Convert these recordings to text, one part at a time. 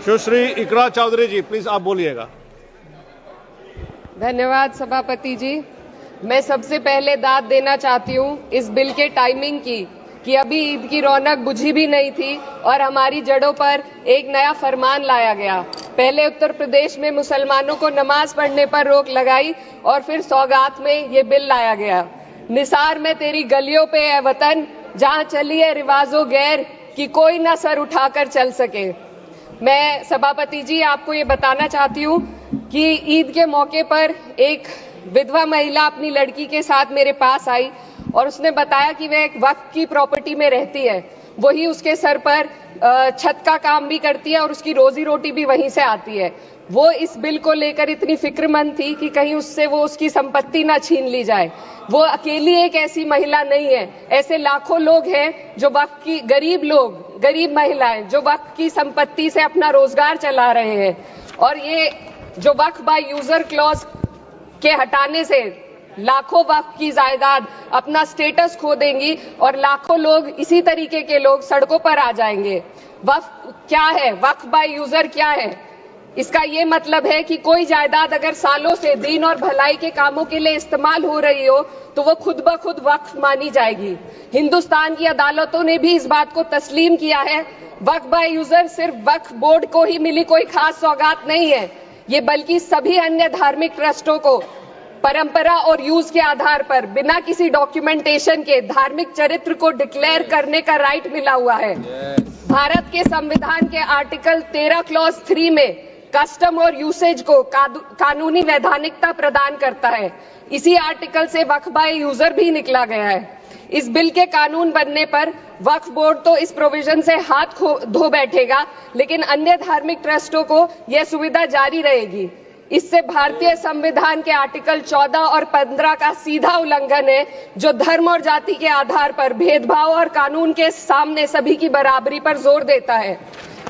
सुश्री इकरा चौधरी जी, please आप बोलिएगा। धन्यवाद सभापति जी। मैं सबसे पहले दाद देना चाहती हूँ इस बिल के टाइमिंग की कि अभी ईद की रौनक बुझी भी नहीं थी और हमारी जड़ों पर एक नया फरमान लाया गया। पहले उत्तर प्रदेश में मुसलमानों को नमाज पढ़ने पर रोक लगाई और फिर सौगात में ये बिल लाया गया। निसार में तेरी गलियों पे है वतन, जहाँ चली है रिवाजो गैर कि कोई ना सर उठाकर चल सके। मैं सभापति जी आपको ये बताना चाहती हूँ कि ईद के मौके पर एक विधवा महिला अपनी लड़की के साथ मेरे पास आई और उसने बताया कि वह एक वक्फ की प्रॉपर्टी में रहती है, वही उसके सर पर छत का काम भी करती है और उसकी रोजी रोटी भी वहीं से आती है। वो इस बिल को लेकर इतनी फिक्रमंद थी कि कहीं उससे वो उसकी संपत्ति ना छीन ली जाए। वो अकेली एक ऐसी महिला नहीं है, ऐसे लाखों लोग हैं जो वक्फ की गरीब महिलाएं जो वक्फ की संपत्ति से अपना रोजगार चला रहे हैं। और ये जो वक्फ बाय यूजर क्लॉज के हटाने से लाखों वक्फ की जायदाद अपना स्टेटस खो देंगी और लाखों लोग इसी तरीके के लोग सड़कों पर आ जाएंगे। वक्फ क्या है? वक्फ बाय यूजर क्या है? इसका ये मतलब है कि कोई जायदाद अगर सालों से दीन और भलाई के कामों के लिए इस्तेमाल हो रही हो तो वो खुद ब खुद वक्फ मानी जाएगी। हिंदुस्तान की अदालतों ने भी इस बात को तस्लीम किया है। वक्फ बाय यूजर सिर्फ वक्फ बोर्ड को ही मिली कोई खास सौगात नहीं है, ये बल्कि सभी अन्य धार्मिक ट्रस्टों को परंपरा और यूज के आधार पर बिना किसी डॉक्यूमेंटेशन के धार्मिक चरित्र को डिक्लेयर करने का राइट मिला हुआ है। भारत के संविधान के आर्टिकल 13 क्लॉज 3 में कस्टम और यूसेज को कानूनी वैधानिकता प्रदान करता है। इसी आर्टिकल से वक्फ बाय यूजर भी निकला गया है। इस बिल के कानून बनने पर वक्फ बोर्ड तो इस प्रोविजन से हाथ धो बैठेगा, लेकिन अन्य धार्मिक ट्रस्टों को यह सुविधा जारी रहेगी। इससे भारतीय संविधान के आर्टिकल 14 और 15 का सीधा उल्लंघन है, जो धर्म और जाति के आधार पर भेदभाव और कानून के सामने सभी की बराबरी पर जोर देता है।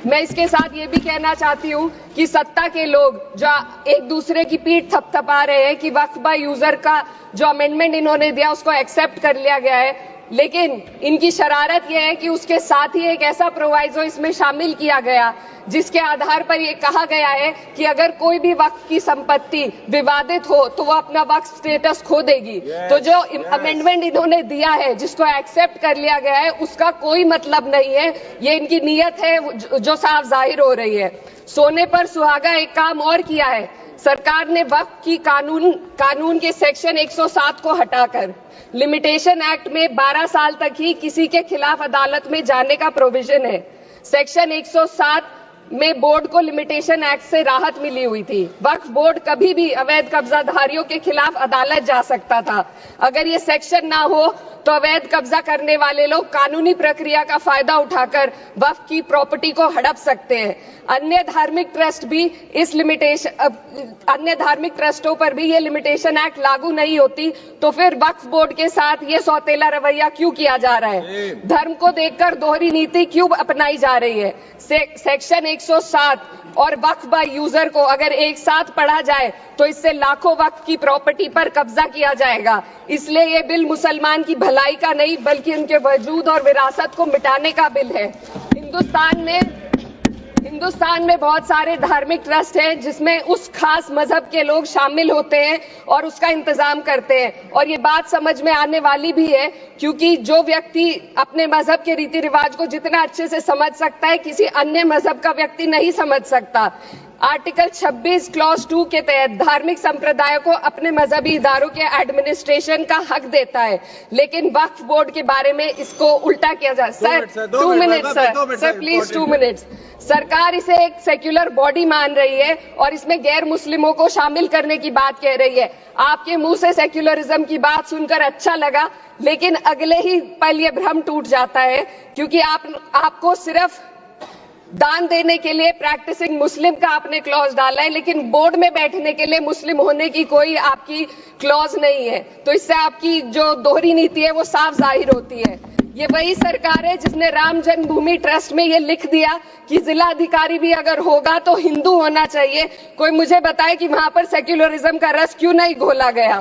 मैं इसके साथ ये भी कहना चाहती हूँ कि सत्ता के लोग जो एक दूसरे की पीठ थपथपा रहे हैं कि वक्फ बाय यूजर का जो अमेंडमेंट इन्होंने दिया उसको एक्सेप्ट कर लिया गया है, लेकिन इनकी शरारत यह है कि उसके साथ ही एक ऐसा प्रोवाइजो इसमें शामिल किया गया जिसके आधार पर यह कहा गया है कि अगर कोई भी वक्फ की संपत्ति विवादित हो तो वो अपना वक्फ स्टेटस खो देगी। तो जो अमेंडमेंट इन्होंने दिया है जिसको एक्सेप्ट कर लिया गया है उसका कोई मतलब नहीं है, ये इनकी नीयत है जो साफ जाहिर हो रही है। सोने पर सुहागा एक काम और किया है, सरकार ने वक्फ की कानून के सेक्शन 107 को हटाकर लिमिटेशन एक्ट में 12 साल तक ही किसी के खिलाफ अदालत में जाने का प्रोविजन है। सेक्शन 107 में बोर्ड को लिमिटेशन एक्ट से राहत मिली हुई थी। वक्फ बोर्ड कभी भी अवैध कब्जाधारियों के खिलाफ अदालत जा सकता था। अगर ये सेक्शन ना हो तो अवैध कब्जा करने वाले लोग कानूनी प्रक्रिया का फायदा उठाकर वक्फ की प्रॉपर्टी को हड़प सकते हैं। अन्य धार्मिक ट्रस्टों पर भी ये लिमिटेशन एक्ट लागू नहीं होती, तो फिर वक्फ बोर्ड के साथ ये सौतेला रवैया क्यों किया जा रहा है? धर्म को देखकर दोहरी नीति क्यों अपनाई जा रही है? सेक्शन 107 और वक्फ बाय यूजर को अगर एक साथ पढ़ा जाए तो इससे लाखों वक्फ की प्रॉपर्टी पर कब्जा किया जाएगा। इसलिए ये बिल मुसलमान की भलाई का नहीं बल्कि उनके वजूद और विरासत को मिटाने का बिल है। हिंदुस्तान में बहुत सारे धार्मिक ट्रस्ट हैं जिसमें उस खास मजहब के लोग शामिल होते हैं और उसका इंतजाम करते हैं, और ये बात समझ में आने वाली भी है क्योंकि जो व्यक्ति अपने मजहब के रीति रिवाज को जितना अच्छे से समझ सकता है किसी अन्य मजहब का व्यक्ति नहीं समझ सकता। आर्टिकल 26 क्लॉज 2 के तहत धार्मिक संप्रदाय को अपने मजहबी इदारों के एडमिनिस्ट्रेशन का हक देता है, लेकिन वक्फ बोर्ड के बारे में इसको उल्टा किया जा। Sir 2 minute sir please 2 minutes. सरकार इसे एक सेक्युलर बॉडी मान रही है और इसमें गैर मुस्लिमों को शामिल करने की बात कह रही है। आपके मुंह से सेक्युलरिज्म की बात सुनकर अच्छा लगा, लेकिन अगले ही पल ये भ्रम टूट जाता है क्योंकि आपको सिर्फ दान देने के लिए प्रैक्टिसिंग मुस्लिम का आपने क्लॉज डाला है, लेकिन बोर्ड में बैठने के लिए मुस्लिम होने की कोई आपकी क्लॉज नहीं है। तो इससे आपकी जो दोहरी नीति है वो साफ जाहिर होती है। ये वही सरकार है जिसने राम जन्मभूमि ट्रस्ट में ये लिख दिया कि जिला अधिकारी भी अगर होगा तो हिंदू होना चाहिए। कोई मुझे बताए कि वहां पर सेक्युलरिज्म का रस क्यों नहीं घोला गया।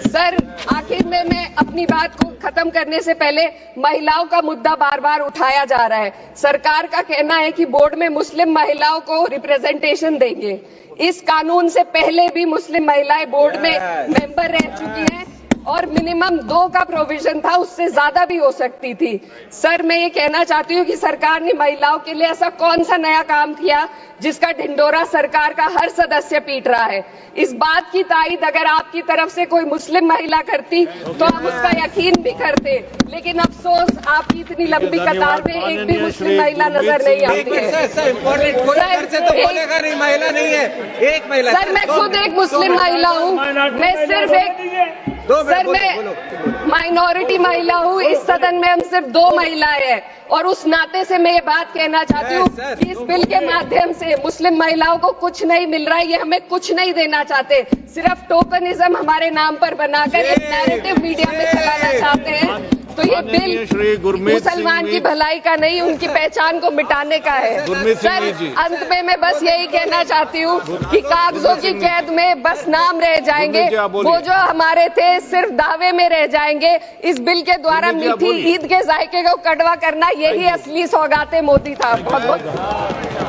सर, आखिर में मैं अपनी बात को खत्म करने से पहले महिलाओं का मुद्दा बार बार उठाया जा रहा है। सरकार का कहना है कि बोर्ड में मुस्लिम महिलाओं को रिप्रेजेंटेशन देंगे। इस कानून से पहले भी मुस्लिम महिलाएं बोर्ड में मेंबर रह चुकी हैं और मिनिमम 2 का प्रोविजन था, उससे ज्यादा भी हो सकती थी। सर, मैं ये कहना चाहती हूँ कि सरकार ने महिलाओं के लिए ऐसा कौन सा नया काम किया जिसका ढिंडोरा सरकार का हर सदस्य पीट रहा है। इस बात की तायीद अगर आपकी तरफ से कोई मुस्लिम महिला करती तो हम उसका यकीन भी करते, लेकिन अफसोस आपकी इतनी लंबी कतार में एक भी मुस्लिम महिला नजर नहीं आती है। महिला नहीं है, एक महिला। सर, मैं खुद एक मुस्लिम महिला हूँ, मैं सिर्फ एक सर मैं माइनॉरिटी महिला हूँ। इस सदन में हम सिर्फ 2 महिलाएं हैं और उस नाते से मैं ये बात कहना चाहती हूँ कि इस बिल के माध्यम से मुस्लिम महिलाओं को कुछ नहीं मिल रहा है। ये हमें कुछ नहीं देना चाहते, सिर्फ टोकनिज्म हमारे नाम पर बनाकर एक नैरेटिव मीडिया में चलाना चाहते हैं। तो ये बिल मुसलमान की भलाई का नहीं, उनकी पहचान को मिटाने का है। सर, अंत में मैं बस यही कहना चाहती हूँ कि कागजों की कैद में बस नाम रह जाएंगे, वो जो हमारे थे सिर्फ दावे में रह जाएंगे। इस बिल के द्वारा मीठी ईद के जायके को कड़वा करना, यही असली सौगाते मोदी था। बहुत बहुत